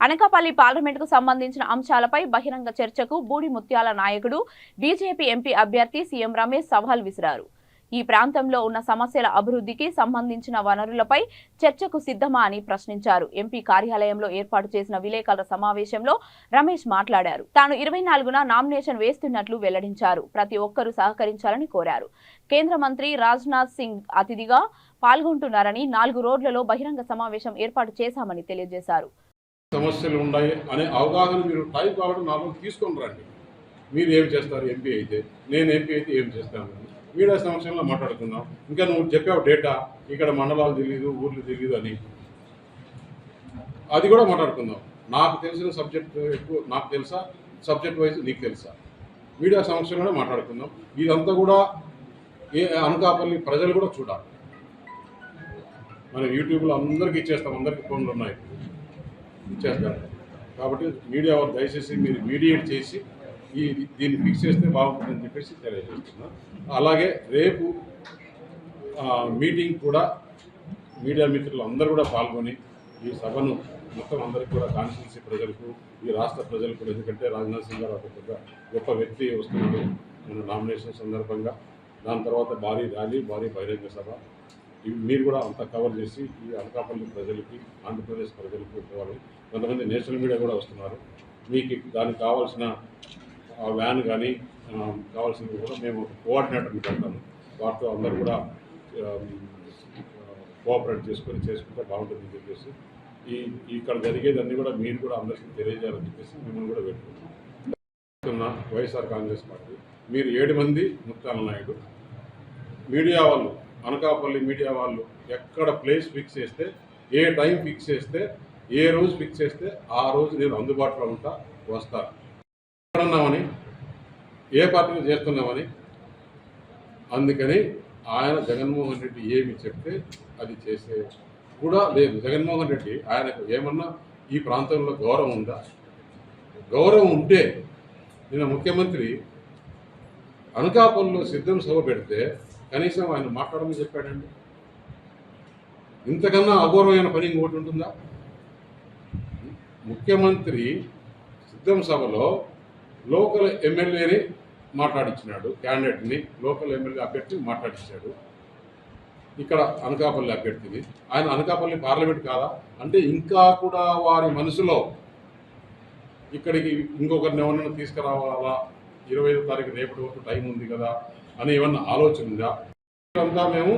అనకాపల్లి పార్లమెంటుకు సంబంధించిన అంశాలపై బహిరంగ చర్చకు బూడి ముత్యాల నాయకుడు బీజేపీ ఎంపీ అభ్యర్థి సీఎం రమేష్ సవాల్ విసిరారు. ఈ ప్రాంతంలో ఉన్న సమస్యల అభివృద్ధికి సంబంధించిన వనరులపై చర్చకు సిద్ధమా అని ప్రశ్నించారు. ఎంపీ కార్యాలయంలో ఏర్పాటు చేసిన విలేకరుల సమావేశంలో రమేష్ మాట్లాడారు. తాను 24న నామినేషన్ వేస్తున్నట్లు వెల్లడించారు. ప్రతి ఒక్కరూ సహకరించాలని కోరారు. కేంద్ర మంత్రి రాజ్నాథ్ సింగ్ అతిథిగా పాల్గొంటున్నారని 4 రోడ్లలో బహిరంగ సమావేశం ఏర్పాటు చేశామని తెలియజేశారు. సమస్యలు ఉన్నాయి అనే అవగాహన మీరు టైం కాబట్టి నాలో తీసుకొని రండి. మీరు ఏం చేస్తారు ఎంపీ అయితే, నేను ఎంపీ అయితే ఏం చేస్తాను, మీడియా సమస్యల్లో మాట్లాడుకుందాం. ఇంకా నువ్వు చెప్పావు డేటా, ఇక్కడ మండలాలు తెలియదు, ఊర్లు తెలియదు అని, అది కూడా మాట్లాడుకుందాం. నాకు తెలిసిన సబ్జెక్ట్ ఎక్కువ నాకు తెలుసా, సబ్జెక్ట్ వైజ్ నీకు తెలుసా, మీడియా సమస్యలు మాట్లాడుకుందాం. ఇదంతా కూడా అనకాపల్లి ప్రజలు కూడా చూడాలి. మనం యూట్యూబ్లో అందరికీ ఇచ్చేస్తాం, అందరికీ ఫోన్లు ఉన్నాయి, ఇచ్చేస్తారు. కాబట్టి మీడియా వాళ్ళు దయచేసి మీరు మీడియేట్ చేసి దీన్ని ఫిక్స్ చేస్తే బాగుంటుందని చెప్పేసి తెలియజేస్తున్నాను. అలాగే రేపు మీటింగ్ కూడా మీడియా మిత్రులు అందరూ కూడా పాల్గొని ఈ సభను మొత్తం అందరికీ కూడా కాన్స్టిట్యున్సీ ప్రజలకు, ఈ రాష్ట్ర ప్రజలకు, ఎందుకంటే రాజ్నాథ్ సింగ్ గారు ఒక గొప్ప వ్యక్తి వస్తున్నాడు మన నామినేషన్ సందర్భంగా. దాని తర్వాత భారీ ర్యాలీ, భారీ బహిరంగ సభ, ఇవి మీరు కూడా అంతా కవర్ చేసి ఈ అనకాపల్లి ప్రజలకి, ఆంధ్రప్రదేశ్ ప్రజలకు ఇవ్వాలి. కొంతమంది నేషనల్ మీడియా కూడా వస్తున్నారు. మీకు దానికి కావాల్సిన వ్యాన్ కానీ కావాల్సినవి కూడా మేము కోఆర్డినేటర్ని పెడతాము. వాటితో అందరూ కూడా కోఆపరేట్ చేసుకుంటే బాగుంటుందని చెప్పేసి ఇక్కడ జరిగేదన్నీ కూడా మీరు కూడా అందరికీ తెలియజేయాలని చెప్పేసి మిమ్మల్ని కూడా పెట్టుకుంటున్నాం. వైఎస్ఆర్ కాంగ్రెస్ పార్టీ మీరు 7 మంది ముత్యాల నాయుడు మీడియా వాళ్ళు, అనకాపల్లి మీడియా వాళ్ళు ఎక్కడ ప్లేస్ ఫిక్స్ చేస్తే, ఏ టైం ఫిక్స్ చేస్తే, ఏ రోజు ఫిక్స్ చేస్తే ఆ రోజు నేను అందుబాటులో ఉంటా, వస్తాను. ఎక్కడున్నామని, ఏ పార్టీని చేస్తున్నామని, అందుకని ఆయన జగన్మోహన్ రెడ్డి ఏమి చెప్తే అది చేసే కూడా లేదు. జగన్మోహన్ రెడ్డి ఆయనకు ఏమన్నా ఈ ప్రాంతంలో గౌరవం ఉందా? గౌరవం ఉంటే నిన్న ముఖ్యమంత్రి అనకాపల్లిలో సిద్ధం సభ పెడితే కనీసం ఆయన మాట్లాడమని చెప్పాడండి. ఇంతకన్నా అగౌరవమైన పని ఇంకోటి ఉంటుందా? ముఖ్యమంత్రి సిద్ధం సభలో లోకల్ ఎమ్మెల్యేని మాట్లాడించినాడు, క్యాండిడేట్ని, లోకల్ ఎమ్మెల్యే అభ్యర్థిని మాట్లాడించాడు. ఇక్కడ అనకాపల్లి అభ్యర్థిని, ఆయన అనకాపల్లి పార్లమెంట్ కాదా అంటే ఇంకా కూడా వారి మనసులో ఇక్కడికి ఇంకొకరిని ఎవరైనా తీసుకురావాలా, 25వ తారీఖు రేపటి వరకు టైం ఉంది కదా అని ఏమన్నా ఆలోచన ఉందా? అంతా మేము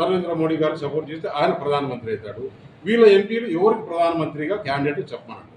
నరేంద్ర మోడీ గారికి సపోర్ట్ చేస్తే ఆయన ప్రధానమంత్రి అవుతాడు. వీళ్ళ ఎంపీలు ఎవరికి ప్రధానమంత్రిగా క్యాండిడేట్ చెప్పమన్నాడు.